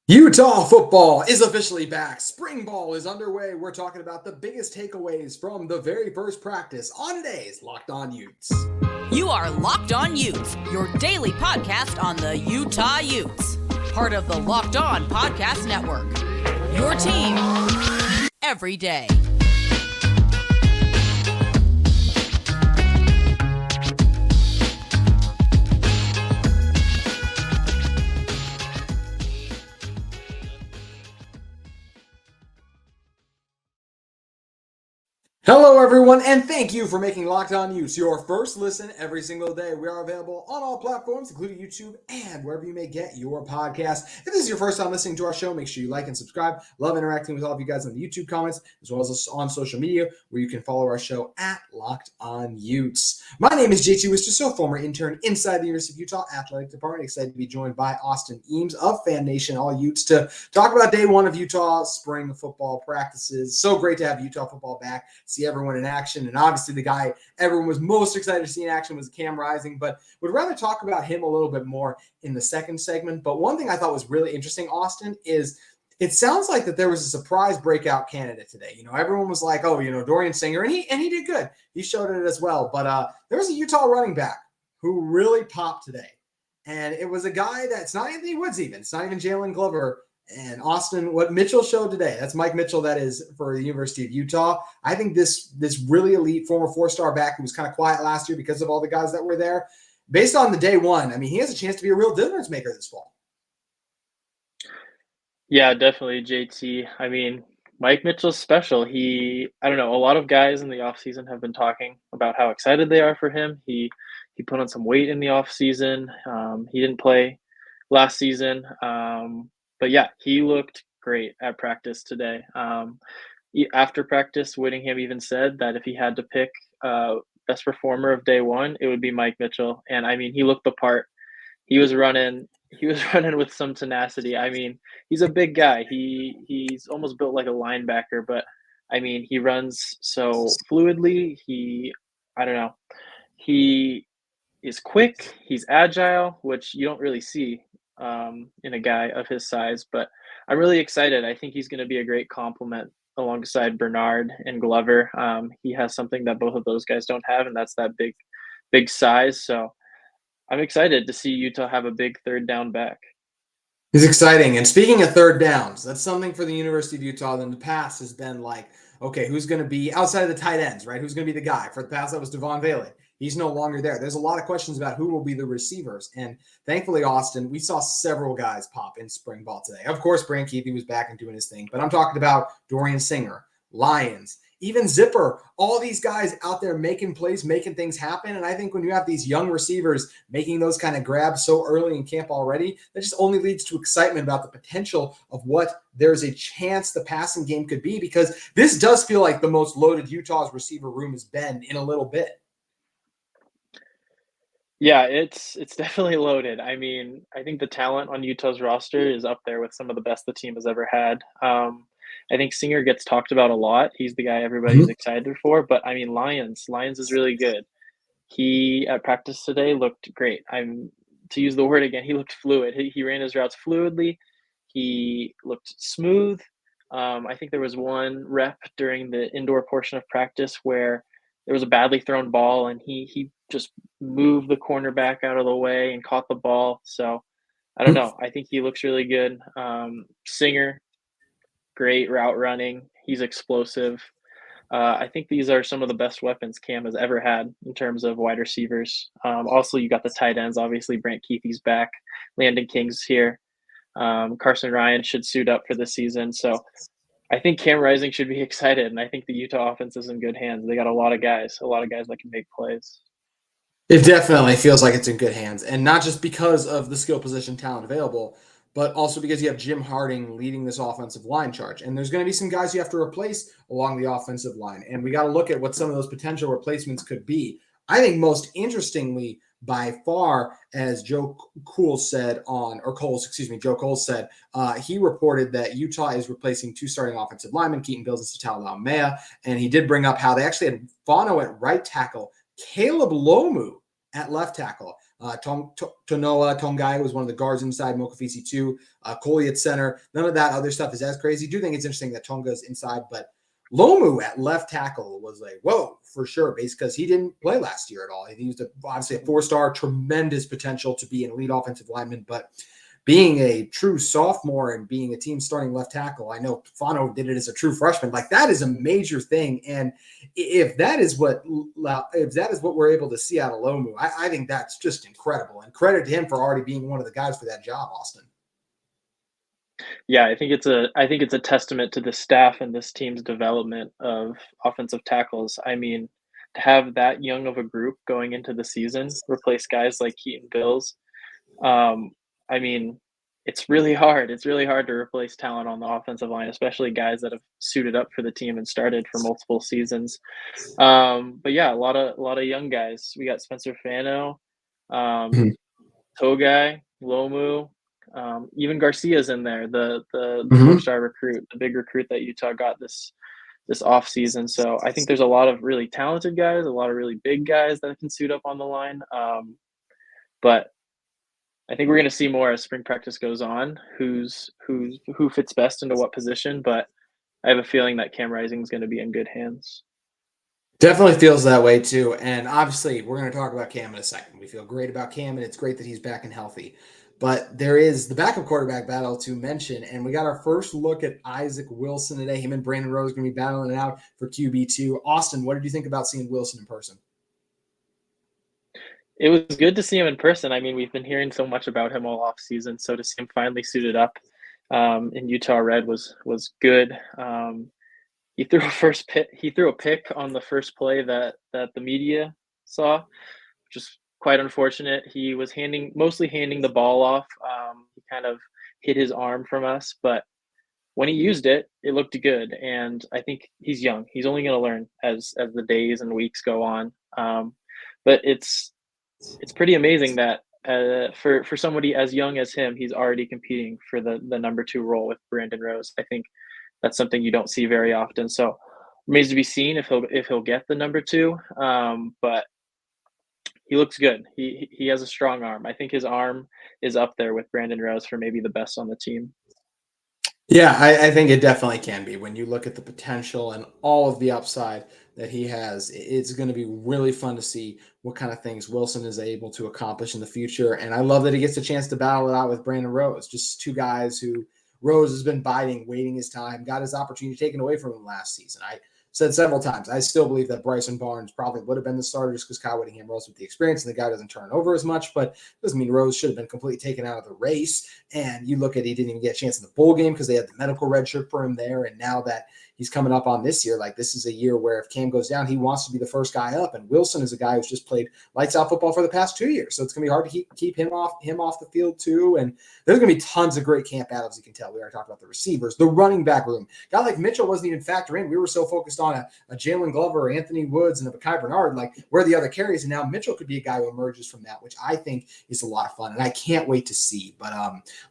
Utah football is officially back. Spring ball is underway. We're talking about the biggest takeaways from the very first practice on today's Locked On Utes. You are Locked On Utes, your daily podcast on the Utah Utes. Part of the Locked On Podcast Network. Your team every day. Hello, everyone, and thank you for making Locked On Utes your first listen every single day. We are available on all platforms, including YouTube and wherever you may get your podcast. If this is your first time listening to our show, make sure you like and subscribe. Love interacting with all of you guys in the YouTube comments, as well as on social media, where you can follow our show at Locked On Utes. My name is JT Wistrcill, former intern inside the University of Utah Athletic Department. Excited to be joined by Austin Eames of Fan Nation, all Utes, to talk about day one of Utah spring football practices. So great to have Utah football back. See everyone in action, and obviously the guy everyone was most excited to see in action was Cam Rising, but would rather talk about him a little bit more in the second segment. But one thing I thought was really interesting, Austin, is it sounds like that there was a surprise breakout candidate today. Everyone was like, oh, Dorian Singer, and he did good. He showed it as well. But there was a Utah running back who really popped today, and it was a guy that's not Anthony Woods even. It's not even Jalen Glover. And Austin, what Mitchell showed today, that's Mike Mitchell, that is for the University of Utah. I think this really elite former four-star back who was kind of quiet last year because of all the guys that were there, based on the day one, I mean, he has a chance to be a real difference maker this fall. Yeah, definitely, JT. I mean, Mike Mitchell's special. I don't know, a lot of guys in the offseason have been talking about how excited they are for him. He put on some weight in the offseason. He didn't play last season. But yeah, he looked great at practice today. After practice, Whittingham even said that if he had to pick best performer of day one, it would be Mike Mitchell. And I mean, he looked the part. He was running with some tenacity. I mean, he's a big guy. He's almost built like a linebacker, but I mean, he runs so fluidly. I don't know. He is quick. He's agile, which you don't really see in a guy of his size, but I'm really excited. I think he's going to be a great complement alongside Bernard and Glover. He has something that both of those guys don't have, and that's that big size. So I'm excited to see Utah have a big third down back. It's exciting. And speaking of third downs, that's something for the University of Utah that in the past has been like, okay, who's going to be outside of the tight ends, right? Who's going to be the guy? For the past, that was Devon Bailey. He's no longer there. There's a lot of questions about who will be the receivers. And thankfully, Austin, we saw several guys pop in spring ball today. Of course, Brant Kuithe was back and doing his thing, but I'm talking about Dorian Singer, Lyons, even Zipper, all these guys out there making plays, making things happen. And I think when you have these young receivers making those kind of grabs so early in camp already, that just only leads to excitement about the potential of what there's a chance the passing game could be, because this does feel like the most loaded Utah's receiver room has been in a little bit. Yeah, it's definitely loaded. I mean, I think the talent on Utah's roster is up there with some of the best the team has ever had. I think Singer gets talked about a lot. He's the guy everybody's excited for. But I mean, Lyons is really good. He at practice today looked great. To use the word again, he looked fluid. He ran his routes fluidly. He looked smooth. I think there was one rep during the indoor portion of practice where there was a badly thrown ball, and he just moved the cornerback out of the way and caught the ball. So I don't know. I think he looks really good. Singer, great route running. He's explosive. I think these are some of the best weapons Cam has ever had in terms of wide receivers. Also, you got the tight ends. Obviously, Brant Kuithe's back. Landon King's here. Carson Ryan should suit up for this season. So I think Cam Rising should be excited, and I think the Utah offense is in good hands. They got a lot of guys that can make plays. It definitely feels like it's in good hands, and not just because of the skill position talent available, but also because you have Jim Harding leading this offensive line charge. And there's going to be some guys you have to replace along the offensive line, and we got to look at what some of those potential replacements could be. I think most interestingly, by far, as Joe Coles said, he reported that Utah is replacing two starting offensive linemen, Keaton Bills and Satao Laumea, and he did bring up how they actually had Fano at right tackle, Caleb Lomu at left tackle. Tonoa Tongai was one of the guards inside, Mokafisi 2, Coley at center. None of that other stuff is as crazy. I do think it's interesting that Tonga's inside, but Lomu at left tackle was like, whoa, for sure, because he didn't play last year at all. He was obviously a 4-star, tremendous potential to be an elite offensive lineman, but being a true sophomore and being a team starting left tackle, I know Fano did it as a true freshman. Like, that is a major thing. And if that is what we're able to see out of Lomu, I think that's just incredible. And credit to him for already being one of the guys for that job, Austin. Yeah, I think it's a testament to the staff and this team's development of offensive tackles. I mean, to have that young of a group going into the season, replace guys like Keaton Bills. I mean, it's really hard. It's really hard to replace talent on the offensive line, especially guys that have suited up for the team and started for multiple seasons. But yeah, a lot of young guys. We got Spencer Fano, Togai, Lomu, even Garcia's in there, the 4-star recruit, the big recruit that Utah got this off season. So I think there's a lot of really talented guys, a lot of really big guys that can suit up on the line. But I think we're going to see more as spring practice goes on, who fits best into what position. But I have a feeling that Cam Rising is going to be in good hands. Definitely feels that way too. And obviously, we're going to talk about Cam in a second. We feel great about Cam, and it's great that he's back and healthy. But there is the backup quarterback battle to mention, and we got our first look at Isaac Wilson today. Him and Brandon Rose going to be battling it out for QB2. Austin, what did you think about seeing Wilson in person? It was good to see him in person. I mean, we've been hearing so much about him all off season, so to see him finally suited up in Utah Red was good. He threw a pick on the first play that the media saw, which is quite unfortunate. He was mostly handing the ball off. He kind of hid his arm from us, but when he used it, it looked good. And I think he's young. He's only going to learn as the days and weeks go on. But it's pretty amazing that for somebody as young as him, he's already competing for the number 2 role with Brandon Rose. I think that's something you don't see very often. So remains to be seen if he'll get the number 2. But he looks good. He has a strong arm. I think his arm is up there with Brandon Rose for maybe the best on the team. Yeah, I think it definitely can be. When you look at the potential and all of the upside that he has, it's going to be really fun to see what kind of things Wilson is able to accomplish in the future. And I love that he gets a chance to battle it out with Brandon Rose, just two guys who Rose has been waiting his time, got his opportunity taken away from him last season. I said several times, I still believe that Bryson Barnes probably would have been the starter just because Kyle Whittingham rolls with the experience and the guy doesn't turn over as much, but doesn't mean Rose should have been completely taken out of the race. And you look at, he didn't even get a chance in the bowl game because they had the medical red shirt for him there. And now that he's coming up on this year, like, this is a year where if Cam goes down, he wants to be the first guy up. And Wilson is a guy who's just played lights out football for the past 2 years. So it's going to be hard to keep him off the field too. And there's going to be tons of great camp battles. You can tell we already talked about the receivers, the running back room. A guy like Mitchell wasn't even factored in. We were so focused on a Jalen Glover, Anthony Woods, and a Bakai Bernard, like, where are the other carries? And now Mitchell could be a guy who emerges from that, which I think is a lot of fun. And I can't wait to see. But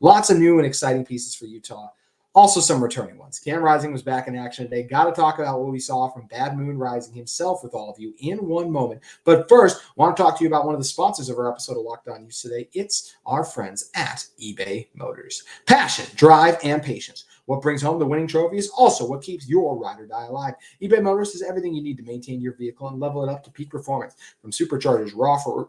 lots of new and exciting pieces for Utah. Also some returning ones. Cam Rising was back in action today. Got to talk about what we saw from Bad Moon Rising himself with all of you in one moment. But first, I want to talk to you about one of the sponsors of our episode of Locked On Utes today. It's our friends at eBay Motors. Passion, drive, and patience. What brings home the winning trophy is also what keeps your ride or die alive. eBay Motors has everything you need to maintain your vehicle and level it up to peak performance. From superchargers,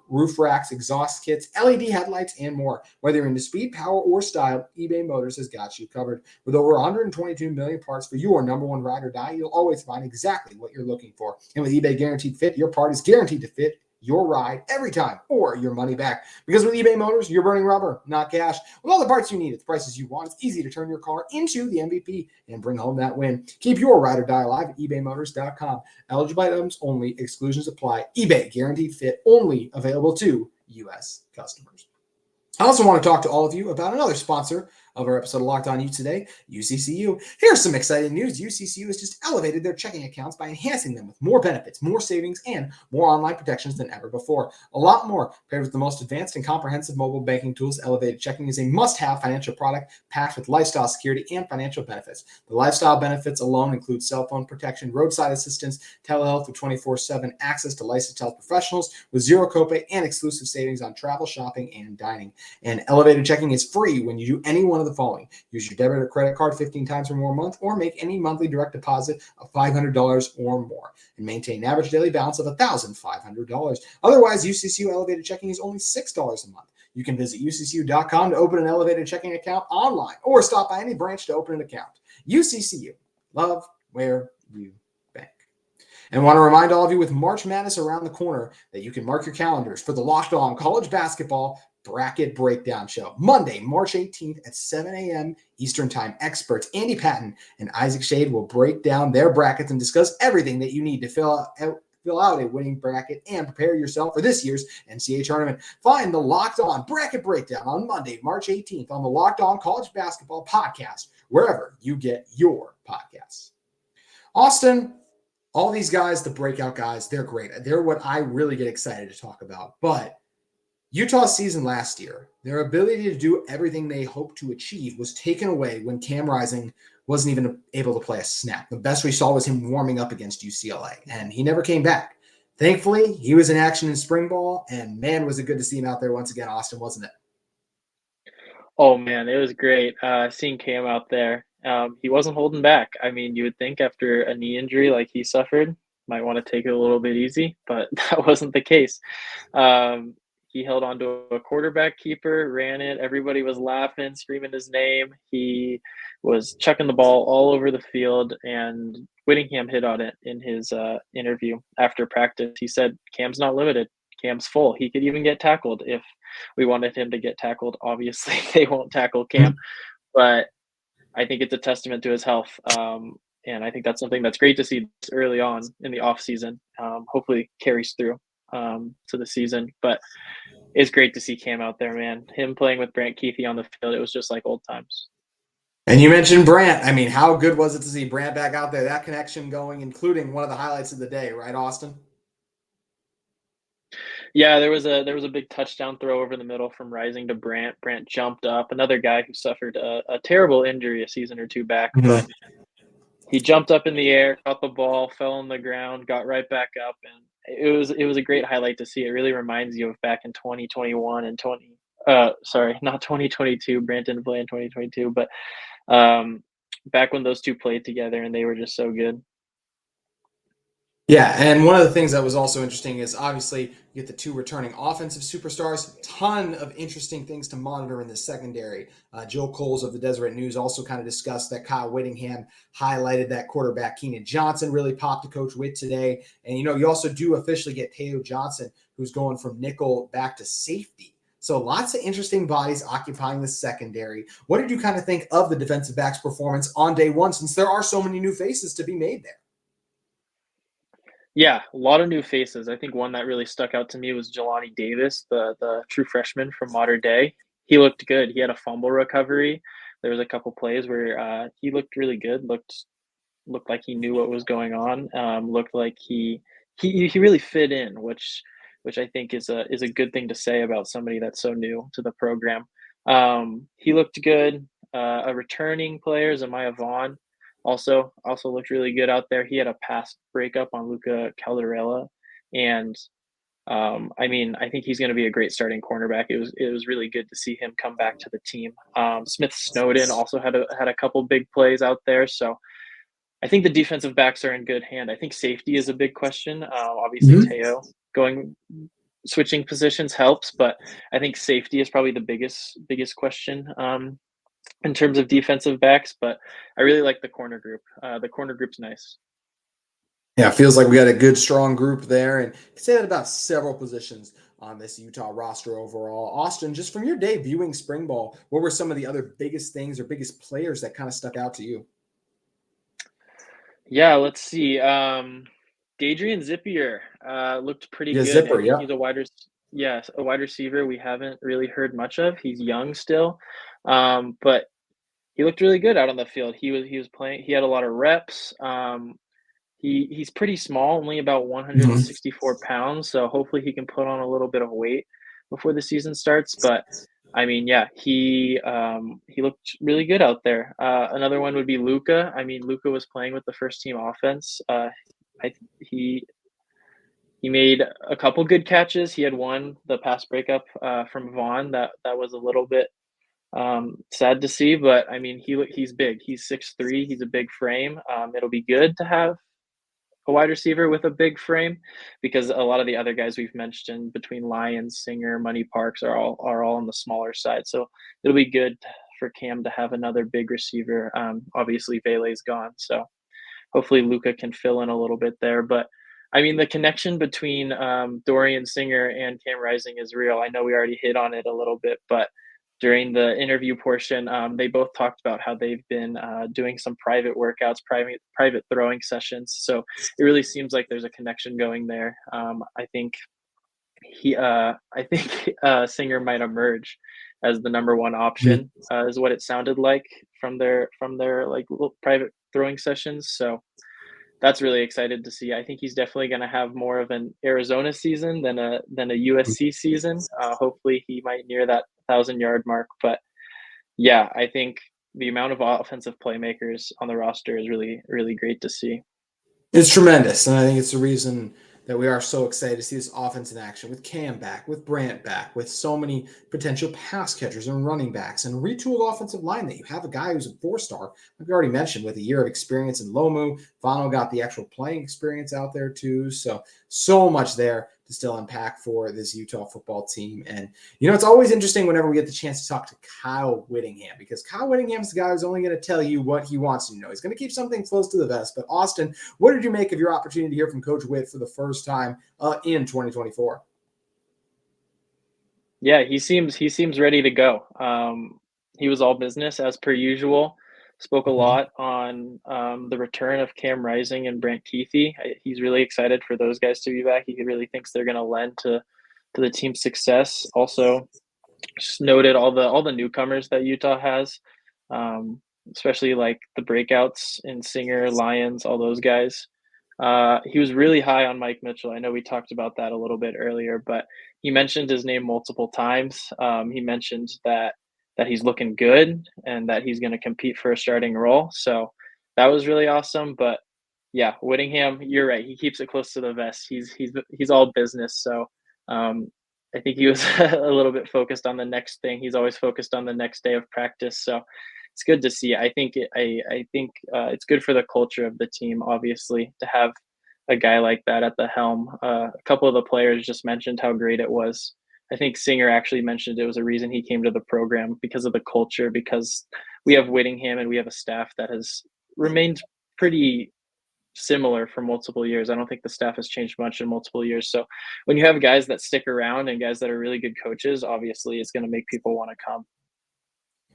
roof racks, exhaust kits, LED headlights, and more. Whether you're into speed, power, or style, eBay Motors has got you covered. With over 122 million parts for your number one ride or die, you'll always find exactly what you're looking for. And with eBay Guaranteed Fit, your part is guaranteed to fit your ride every time, or your money back. Because with eBay Motors, you're burning rubber, not cash. With all the parts you need at the prices you want, it's easy to turn your car into the MVP and bring home that win. Keep your ride or die alive at ebaymotors.com. Eligible items only. Exclusions apply. eBay Guaranteed Fit, only available to U.S. customers. I also want to talk to all of you about another sponsor of our episode of Locked On Utes today, UCCU. Here's some exciting news. UCCU has just elevated their checking accounts by enhancing them with more benefits, more savings, and more online protections than ever before. A lot more. Paired with the most advanced and comprehensive mobile banking tools, Elevated Checking is a must-have financial product packed with lifestyle security and financial benefits. The lifestyle benefits alone include cell phone protection, roadside assistance, telehealth with 24/7 access to licensed health professionals with zero copay and exclusive savings on travel, shopping, and dining. And Elevated Checking is free when you do any one of the following. Use your debit or credit card 15 times or more a month, or make any monthly direct deposit of $500 or more, and maintain an average daily balance of $1,500. Otherwise, UCCU Elevated Checking is only $6 a month. You can visit UCCU.com to open an Elevated Checking account online, or stop by any branch to open an account. UCCU, love where you bank. And want to remind all of you, with March Madness around the corner, that you can mark your calendars for the Locked On College Basketball Bracket Breakdown Show. Monday, March 18th at 7 a.m. Eastern Time. Experts Andy Patton and Isaac Shade will break down their brackets and discuss everything that you need to fill out a winning bracket and prepare yourself for this year's NCAA tournament. Find the Locked On Bracket Breakdown on Monday, March 18th on the Locked On College Basketball Podcast, wherever you get your podcasts. Austin, all these guys, the breakout guys, they're great. They're what I really get excited to talk about. But Utah's season last year, their ability to do everything they hoped to achieve was taken away when Cam Rising wasn't even able to play a snap. The best we saw was him warming up against UCLA, and he never came back. Thankfully, he was in action in spring ball, and man, was it good to see him out there once again, Austin, wasn't it? Oh, man, it was great seeing Cam out there. He wasn't holding back. I mean, you would think after a knee injury like he suffered, might want to take it a little bit easy, but that wasn't the case. He held on to a quarterback keeper, ran it. Everybody was laughing, screaming his name. He was chucking the ball all over the field, and Whittingham hit on it in his interview after practice. He said, Cam's not limited. Cam's full. He could even get tackled if we wanted him to get tackled. Obviously, they won't tackle Cam, but I think it's a testament to his health. And I think that's something that's great to see early on in the offseason. Hopefully carries through to the season. But it's great to see Cam out there, man. Him playing with Brant Kuithe on the field, it was just like old times. And you mentioned Brant. I mean, how good was it to see Brant back out there? That connection going, including one of the highlights of the day, right, Austin? Yeah, there was a big touchdown throw over the middle from Rising to Brant. Brant jumped up. Another guy who suffered a terrible injury a season or two back, but he jumped up in the air, caught the ball, fell on the ground, got right back up, and it was a great highlight to see. It really reminds you of back in 2021 and not 2022. Brant didn't play in 2022, but back when those two played together, and they were just so good. Yeah, and one of the things that was also interesting is obviously you get the two returning offensive superstars. Ton of interesting things to monitor in the secondary. Joe Coles of the Deseret News also kind of discussed that Kyle Whittingham highlighted that quarterback Keenan Johnson really popped to Coach Witt today. And, you also do officially get Teo Johnson, who's going from nickel back to safety. So lots of interesting bodies occupying the secondary. What did you kind of think of the defensive backs' performance on day one, since there are so many new faces to be made there? Yeah, a lot of new faces. I think one that really stuck out to me was Jelani Davis, the true freshman from Mater Dei. He looked good. He had a fumble recovery. There was a couple plays where he looked really good. Looked like he knew what was going on. Looked like he really fit in, which I think is a good thing to say about somebody that's so new to the program. He looked good. A returning player, Zamiah Vaughn, also looked really good out there. He had a pass breakup on Luca Caldarella, and I think he's going to be a great starting cornerback. It was really good to see him come back to the team. Smith Snowden also had a couple big plays out there, so I think the defensive backs are in good hand. I think safety is a big question. Obviously, Teo switching positions helps, but I think safety is probably the biggest question in terms of defensive backs. But I really like the corner group. The corner group's nice. Yeah, it feels like we got a good, strong group there, and you can say that about several positions on this Utah roster overall. Austin, just from your day viewing spring ball, what were some of the other biggest things or biggest players that kind of stuck out to you? Yeah, let's see. Dadrian Zippier looked pretty good. Zipper, I think he's a wide receiver we haven't really heard much of. He's young still, but he looked really good out on the field. He was playing. He had a lot of reps. He's pretty small, only about Mhm. 164 pounds. So hopefully he can put on a little bit of weight before the season starts. But I mean, yeah, he looked really good out there. Another one would be Luka. I mean, Luka was playing with the first team offense. I he made a couple good catches. He had one, the pass breakup from Vaughn, that was a little bit sad to see. But I mean, he's big. He's 6'3". He's a big frame. It'll be good to have a wide receiver with a big frame, because a lot of the other guys we've mentioned between Lyons, Singer, Money Parks are all on the smaller side. So it'll be good for Cam to have another big receiver. Obviously Vele's gone, so hopefully Luca can fill in a little bit there. But I mean, the connection between Dorian Singer and Cam Rising is real. I know we already hit on it a little bit, but during the interview portion, they both talked about how they've been doing some private workouts, private throwing sessions. So it really seems like there's a connection going there. I think Singer might emerge as the number one option, is what it sounded like from their like little private throwing sessions. So that's really excited to see. I think he's definitely going to have more of an Arizona season than a USC season. Hopefully, he might near that 1,000-yard mark. But yeah, I think the amount of offensive playmakers on the roster is really, really great to see. It's tremendous, and I think it's the reason that we are so excited to see this offense in action with Cam back, with Brant back, with so many potential pass catchers and running backs, and a retooled offensive line that you have a guy who's a four-star, like we already mentioned, with a year of experience in Lomu. Vano got the actual playing experience out there too, so much there to still unpack for this Utah football team. And, it's always interesting whenever we get the chance to talk to Kyle Whittingham, because Kyle Whittingham's the guy who's only going to tell you what he wants you to know. He's going to keep something close to the vest. But Austin, what did you make of your opportunity to hear from Coach Witt for the first time in 2024? Yeah, he seems ready to go. He was all business as per usual. Spoke a lot on the return of Cam Rising and Brant Kuithe. He's really excited for those guys to be back. He really thinks they're going to lend to the team's success. Also, just noted all the newcomers that Utah has, especially like the breakouts in Singer, Lyons, all those guys. He was really high on Mike Mitchell. I know we talked about that a little bit earlier, but he mentioned his name multiple times. He mentioned that he's looking good and that he's going to compete for a starting role. So that was really awesome. But yeah, Whittingham, you're right. He keeps it close to the vest. He's all business. So I think he was a little bit focused on the next thing. He's always focused on the next day of practice. So it's good to see. I think it's good for the culture of the team, obviously, to have a guy like that at the helm. A couple of the players just mentioned how great it was. I think Singer actually mentioned it was a reason he came to the program, because of the culture, because we have Whittingham and we have a staff that has remained pretty similar for multiple years. I don't think the staff has changed much in multiple years. So when you have guys that stick around and guys that are really good coaches, obviously it's going to make people want to come.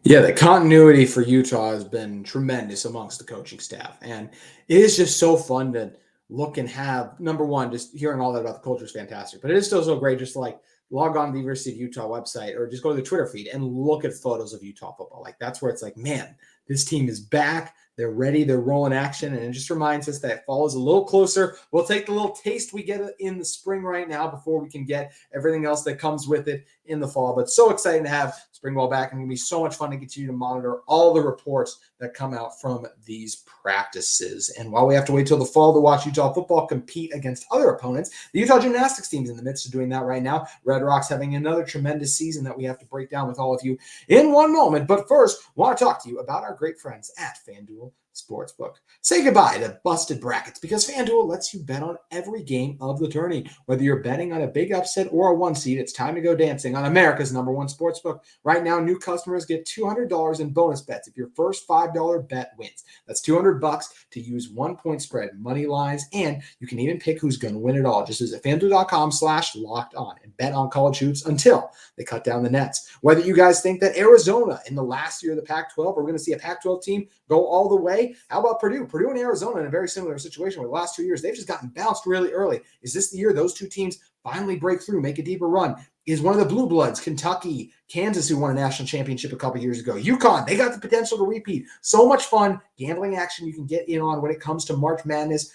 Yeah, the continuity for Utah has been tremendous amongst the coaching staff. And it is just so fun to look and have, number one, just hearing all that about the culture is fantastic. But it is still so great just to like log on to the University of Utah website or just go to the Twitter feed and look at photos of Utah football. Like that's where it's like, man, this team is back. They're ready. They're rolling action. And it just reminds us that fall is a little closer. We'll take the little taste we get in the spring right now before we can get everything else that comes with it in the fall. But so exciting to have spring ball back. And it's going to be so much fun to continue to monitor all the reports that come out from these practices. And while we have to wait till the fall to watch Utah football compete against other opponents, the Utah Gymnastics team is in the midst of doing that right now. Red Rocks having another tremendous season that we have to break down with all of you in one moment. But first, I want to talk to you about our great friends at FanDuel Sportsbook. Say goodbye to busted brackets, because FanDuel lets you bet on every game of the tourney. Whether you're betting on a big upset or a one seed, it's time to go dancing on America's number one sportsbook. Right now, new customers get $200 in bonus bets if your first $5 bet wins. That's $200 to use 1 point spread, money lines, and you can even pick who's going to win it all. Just visit FanDuel.com/lockedon and bet on college hoops until they cut down the nets. Whether you guys think that Arizona in the last year of the Pac-12, we're going to see a Pac-12 team go all the way. How about Purdue? Purdue and Arizona in a very similar situation where the last 2 years, they've just gotten bounced really early. Is this the year those two teams finally break through, make a deeper run? is one of the Blue Bloods, Kentucky, Kansas, who won a national championship a couple years ago. UConn, they got the potential to repeat. So much fun gambling action you can get in on when it comes to March Madness,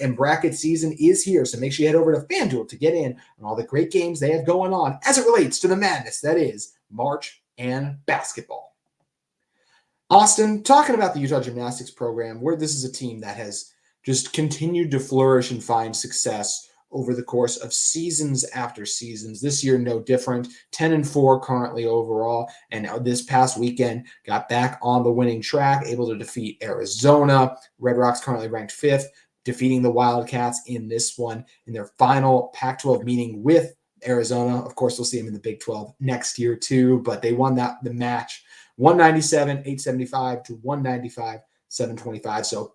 and bracket season is here. So make sure you head over to FanDuel to get in on all the great games they have going on as it relates to the madness that is March and basketball. Austin, talking about the Utah Gymnastics program, where this is a team that has just continued to flourish and find success over the course of seasons after seasons. This year, no different. 10-4 currently overall. And this past weekend, got back on the winning track, able to defeat Arizona. Red Rocks currently ranked 5th, defeating the Wildcats in this one in their final Pac-12 meeting with Arizona. Of course, we'll see them in the Big 12 next year too, but they won the match 197-875 to 195-725. So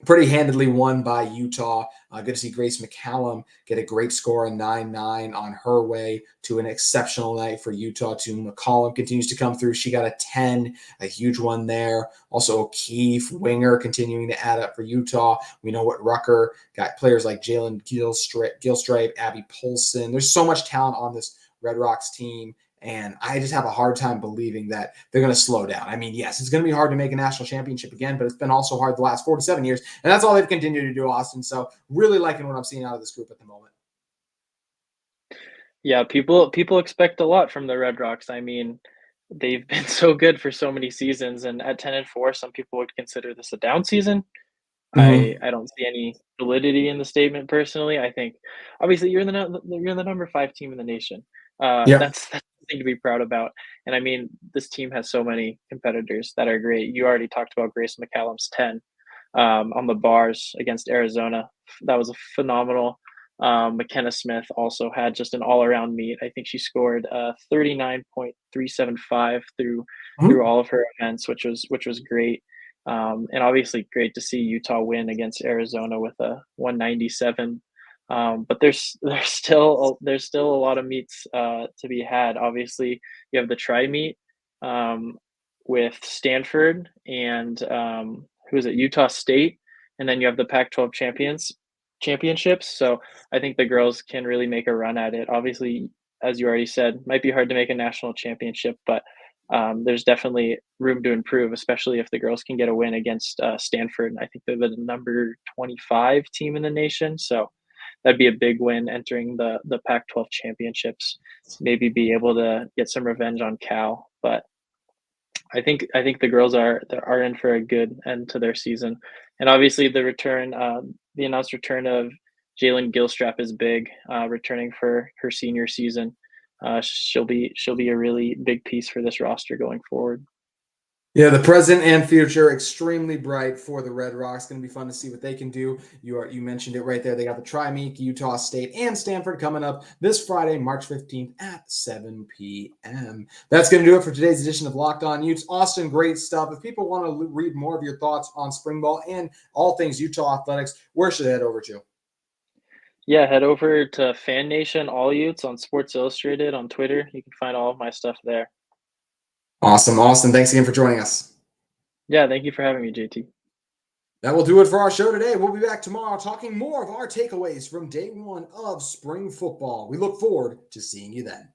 pretty handedly won by Utah. Good to see Grace McCallum get a great score, a 9-9 on her way to an exceptional night for Utah too. McCallum continues to come through. She got a 10, a huge one there. Also O'Keefe, winger, continuing to add up for Utah. We know what Rucker got, players like Jalen Gilstripe, Abby Polson. There's so much talent on this Red Rocks team. And I just have a hard time believing that they're going to slow down. I mean, yes, it's going to be hard to make a national championship again, but it's been also hard the last 47 years. And that's all they've continued to do, Austin. So really liking what I'm seeing out of this group at the moment. Yeah, people expect a lot from the Red Rocks. I mean, they've been so good for so many seasons, and at 10-4, some people would consider this a down season. Mm-hmm. I don't see any validity in the statement personally. I think obviously you're the number 5 team in the nation. Yeah. That's something to be proud about. And I mean, this team has so many competitors that are great. You already talked about Grace McCallum's 10 on the bars against Arizona. That was a phenomenal. McKenna Smith also had just an all-around meet. I think she scored 39.375 through all of her events, which was great. And obviously great to see Utah win against Arizona with a 197. But there's still a lot of meets to be had. Obviously, you have the tri meet with Stanford and who is it? Utah State, and then you have the Pac-12 championships. So I think the girls can really make a run at it. Obviously, as you already said, might be hard to make a national championship, but there's definitely room to improve, especially if the girls can get a win against Stanford. I think they're the number 25 team in the nation, so that'd be a big win entering the Pac-12 championships. Maybe be able to get some revenge on Cal, but I think the girls are in for a good end to their season, and obviously the announced return of Jalen Gilstrap is big, returning for her senior season. She'll be a really big piece for this roster going forward. Yeah, the present and future extremely bright for the Red Rocks. Going to be fun to see what they can do. You mentioned it right there. They got the tri-meet, Utah State and Stanford coming up this Friday, March 15th at 7 p.m. That's going to do it for today's edition of Locked On Utes. Austin, great stuff. If people want to read more of your thoughts on spring ball and all things Utah athletics, where should they head over to? Yeah, head over to Fan Nation All Utes on Sports Illustrated on Twitter. You can find all of my stuff there. Awesome, Austin. Thanks again for joining us. Yeah, thank you for having me, JT. That will do it for our show today. We'll be back tomorrow talking more of our takeaways from day one of spring football. We look forward to seeing you then.